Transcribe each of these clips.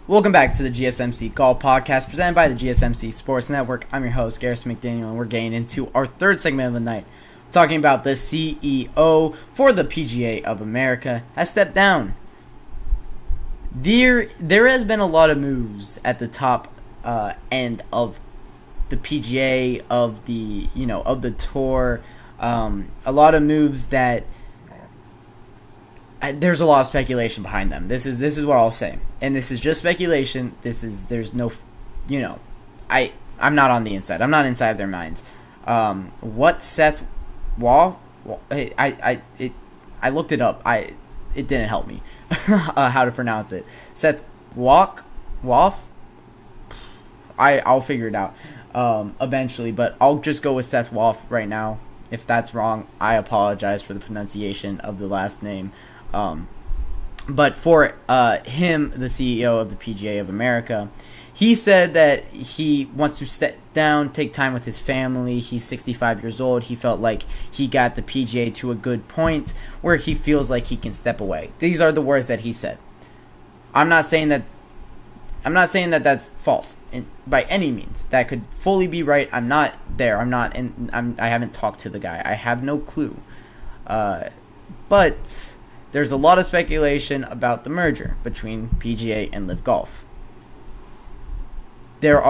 Welcome back to the GSMC Golf Podcast presented by the GSMC Sports Network. I'm your host, Gareth McDaniel, and we're getting into our third segment of the night, talking about the CEO for the PGA of America has stepped down. There has been a lot of moves at the top end of the PGA, of the tour. A lot of moves that there's a lot of speculation behind them. This is what I'll say, and this is just speculation. There's no, I'm not on the inside. I'm not inside their minds. What Seth Wall? I looked it up. It didn't help me how to pronounce it. Seth Woff. I'll figure it out eventually, but I'll just go with Seth Woff right now. If that's wrong, I apologize for the pronunciation of the last name. But for him, the CEO of the PGA of America, he said that he wants to step down, take time with his family. He's 65 years old. He felt like he got the PGA to a good point where he feels like he can step away. These are the words that he said. I'm not saying that that's false by any means. That could fully be right. I'm not there. I haven't talked to the guy. I have no clue. But there's a lot of speculation about the merger between PGA and LIV Golf. There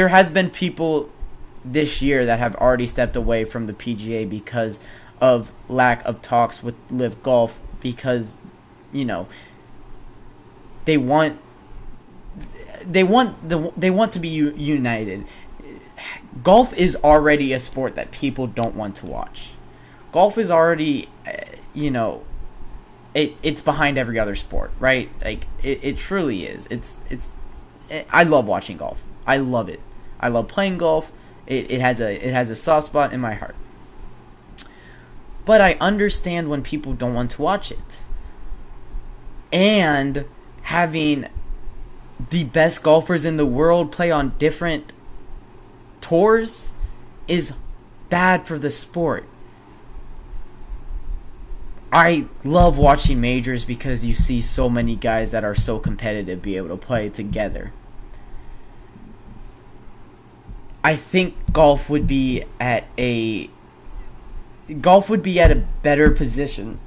has been people this year that have already stepped away from the PGA because of lack of talks with LIV Golf, because they want to be united. Golf is already a sport that people don't want to watch. Golf is already, it's behind every other sport, right? Like it truly is. I love watching golf. I love it. I love playing golf. It has a soft spot in my heart. But I understand when people don't want to watch it. And having the best golfers in the world play on different tours is bad for the sport. I love watching majors because you see so many guys that are so competitive be able to play together. I think golf would be at a better position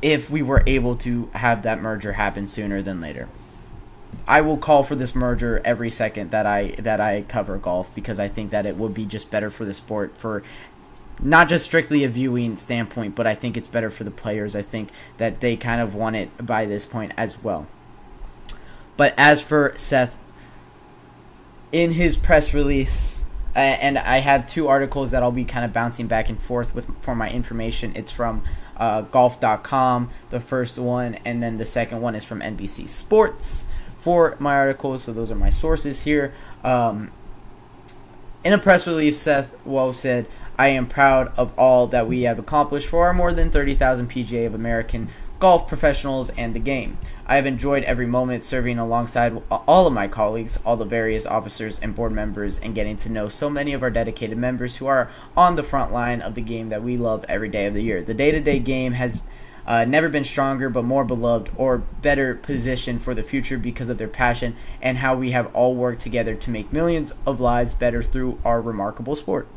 if we were able to have that merger happen sooner than later. I will call for this merger every second that I cover golf, because I think that it would be just better for the sport, for not just strictly a viewing standpoint, but I think it's better for the players. I think that they kind of want it by this point as well. But as for Seth, in his press release, and I have two articles that I'll be kind of bouncing back and forth with for my information. It's from golf.com, the first one, and then the second one is from NBC Sports for my articles. So those are my sources here. In a press release, Seth Woe said, "I am proud of all that we have accomplished for our more than 30,000 PGA of American golf professionals and the game. I have enjoyed every moment serving alongside all of my colleagues, all the various officers and board members, and getting to know so many of our dedicated members who are on the front line of the game that we love every day of the year. The day-to-day game has never been stronger but more beloved or better positioned for the future because of their passion and how we have all worked together to make millions of lives better through our remarkable sport."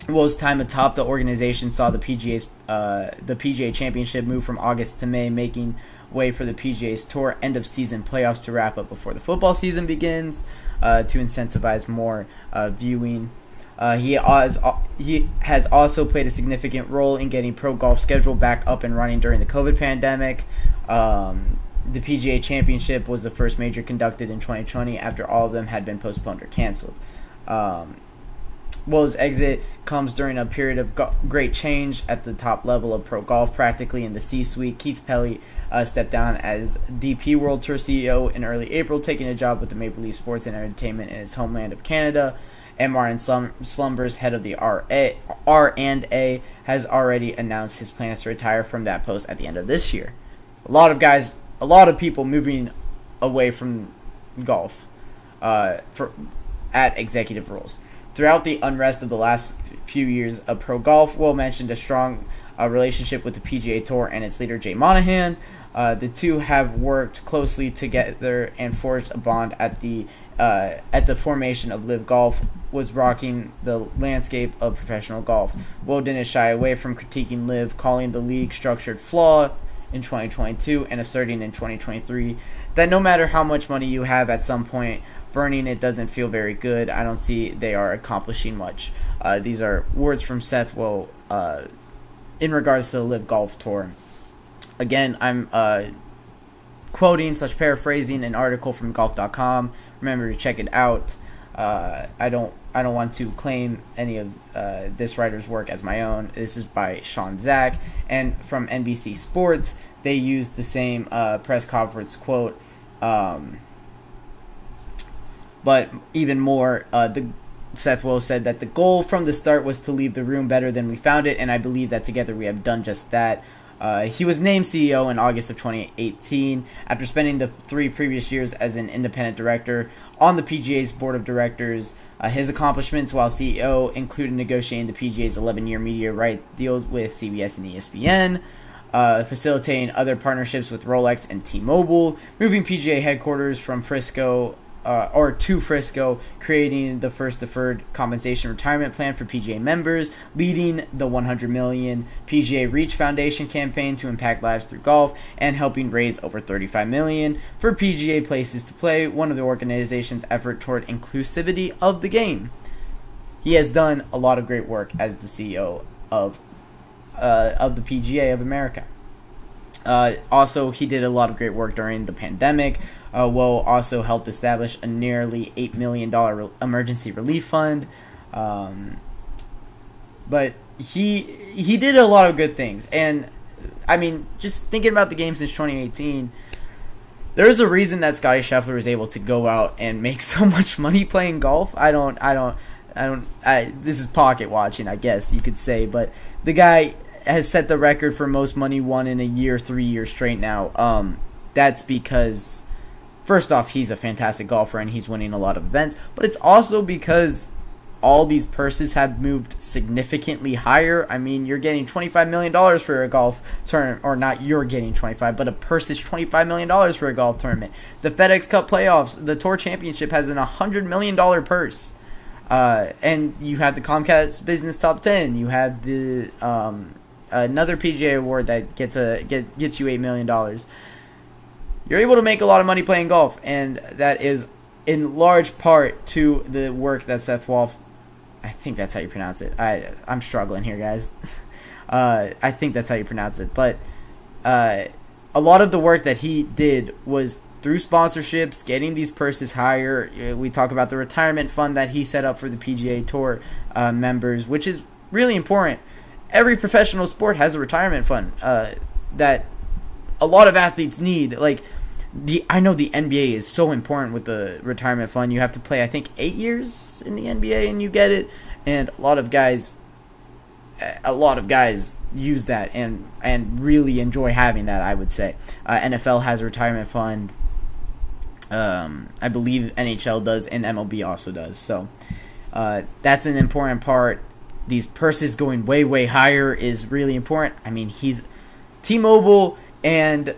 His time atop the organization saw the PGA Championship move from August to May, making way for the PGA's Tour end of season playoffs to wrap up before the football season begins, to incentivize more viewing. He has also played a significant role in getting pro golf schedule back up and running during the COVID pandemic. The PGA Championship was the first major conducted in 2020 after all of them had been postponed or canceled. Woe's exit comes during a period of great change at the top level of pro golf, practically in the C-suite. Keith Pelley stepped down as DP World Tour CEO in early April, taking a job with the Maple Leaf Sports and Entertainment in his homeland of Canada. And Martin Slumbers, head of the R&A, has already announced his plans to retire from that post at the end of this year. A lot of people moving away from golf at executive roles. Throughout the unrest of the last few years of pro golf, Will mentioned a strong relationship with the PGA Tour and its leader, Jay Monahan. The two have worked closely together and forged a bond at the formation of Live Golf was rocking the landscape of professional golf. Will didn't shy away from critiquing Live, calling the league structured flaw in 2022 and asserting in 2023 that no matter how much money you have, at some point burning it doesn't feel very good. I don't see they are accomplishing much. These are words from Seth Will in regards to the Live Golf Tour. Again, I'm paraphrasing an article from golf.com. Remember to check it out. I don't want to claim any of this writer's work as my own. This is by Sean Zach, and from NBC Sports, they used the same press conference quote. But even more, Seth Will said that the goal from the start was to leave the room better than we found it, and I believe that together we have done just that. He was named CEO in August of 2018 after spending the 3 previous years as an independent director on the PGA's board of directors. His accomplishments while CEO included negotiating the PGA's 11-year media right deal with CBS and ESPN, facilitating other partnerships with Rolex and T-Mobile, moving PGA headquarters from Frisco to Frisco, creating the first deferred compensation retirement plan for PGA members, leading the $100 million PGA Reach Foundation campaign to impact lives through golf, and helping raise over $35 million for PGA Places to Play, one of the organization's effort toward inclusivity of the game. He has done a lot of great work as the CEO of the PGA of America. Also, he did a lot of great work during the pandemic. Will also helped establish a nearly $8 million emergency relief fund. But he did a lot of good things. And, I mean, just thinking about the game since 2018, there's a reason that Scottie Scheffler was able to go out and make so much money playing golf. This is pocket watching, I guess you could say. But the guy has set the record for most money won in a year, 3 years straight now. That's because, first off, he's a fantastic golfer and he's winning a lot of events, but it's also because all these purses have moved significantly higher. I mean, you're getting $25 million for a golf tournament, or not you're getting 25, but a purse is $25 million for a golf tournament. The FedEx Cup playoffs, the Tour Championship has an $100 million purse. And you have the Comcast Business Top 10. You have the another PGA award that gets you $8 million. You're able to make a lot of money playing golf, and that is in large part to the work that Seth Wolf, I think that's how you pronounce it. I'm struggling here, guys. I think that's how you pronounce it. But a lot of the work that he did was through sponsorships, getting these purses higher. We talk about the retirement fund that he set up for the PGA Tour members, which is really important. Every professional sport has a retirement fund that a lot of athletes need. Like, I know the NBA is so important with the retirement fund. You have to play, I think, 8 years in the NBA and you get it. And a lot of guys use that and really enjoy having that, I would say. NFL has a retirement fund. I believe NHL does, and MLB also does. So that's an important part. These purses going way, way higher is really important. I mean, T-Mobile and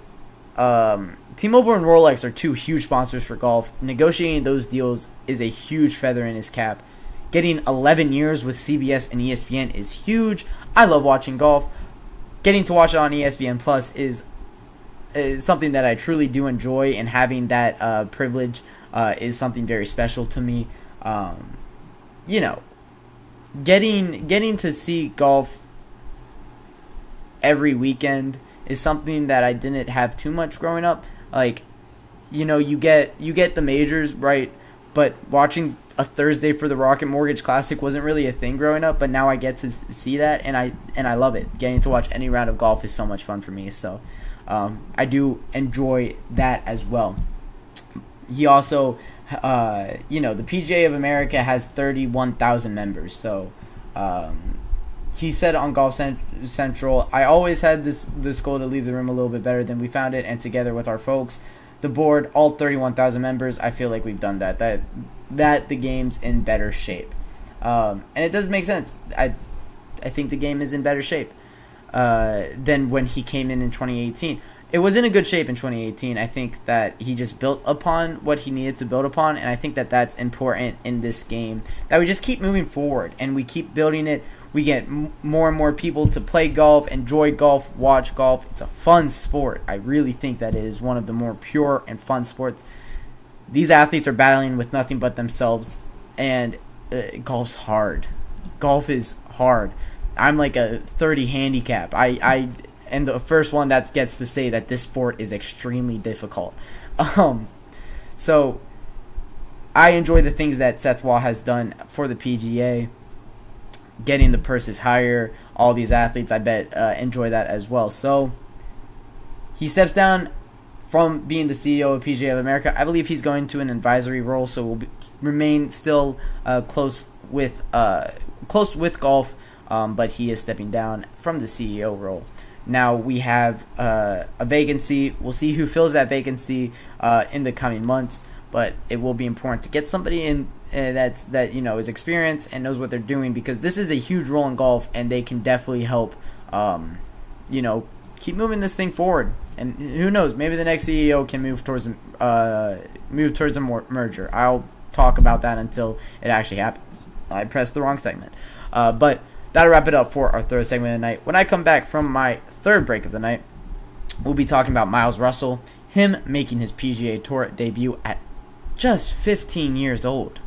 Rolex are two huge sponsors for golf. Negotiating those deals is a huge feather in his cap. Getting 11 years with CBS and ESPN is huge. I love watching golf. Getting to watch it on ESPN Plus is something that I truly do enjoy, and having that privilege is something very special to me. Getting to see golf every weekend is something that I didn't have too much growing up. Like, you get the majors, right? But watching a Thursday for the Rocket Mortgage Classic wasn't really a thing growing up, but now I get to see that, and I love it. Getting to watch any round of golf is so much fun for me, so I do enjoy that as well. He also, the PGA of America has 31,000 members, so he said on Golf Central, "I always had this goal to leave the room a little bit better than we found it, and together with our folks, the board, all 31,000 members, I feel like we've done that. That the game's in better shape." And it does make sense. I think the game is in better shape than when he came in 2018. it was in a good shape in 2018. I think that he just built upon what he needed to build upon, and I think that that's important in this game, that we just keep moving forward and we keep building it. We get more and more people to play golf, enjoy golf, watch golf. It's a fun sport. I really think that it is one of the more pure and fun sports. These athletes are battling with nothing but themselves, and golf's hard. Golf is hard. I'm like a 30 handicap. I and the first one that gets to say that this sport is extremely difficult. So I enjoy the things that Seth Waugh has done for the PGA, getting the purses higher. All these athletes, I bet, enjoy that as well. So he steps down from being the CEO of PGA of America. I believe he's going to an advisory role, so will remain still close with golf, but he is stepping down from the CEO role. Now we have a vacancy. We'll see who fills that vacancy in the coming months, but it will be important to get somebody in that is experienced and knows what they're doing, because this is a huge role in golf, and they can definitely help keep moving this thing forward. And who knows, maybe the next CEO can move towards a merger. I'll talk about that until it actually happens. I pressed the wrong segment, but that'll wrap it up for our third segment of the night. When I come back from my third break of the night, we'll be talking about Miles Russell, him making his PGA Tour debut at just 15 years old.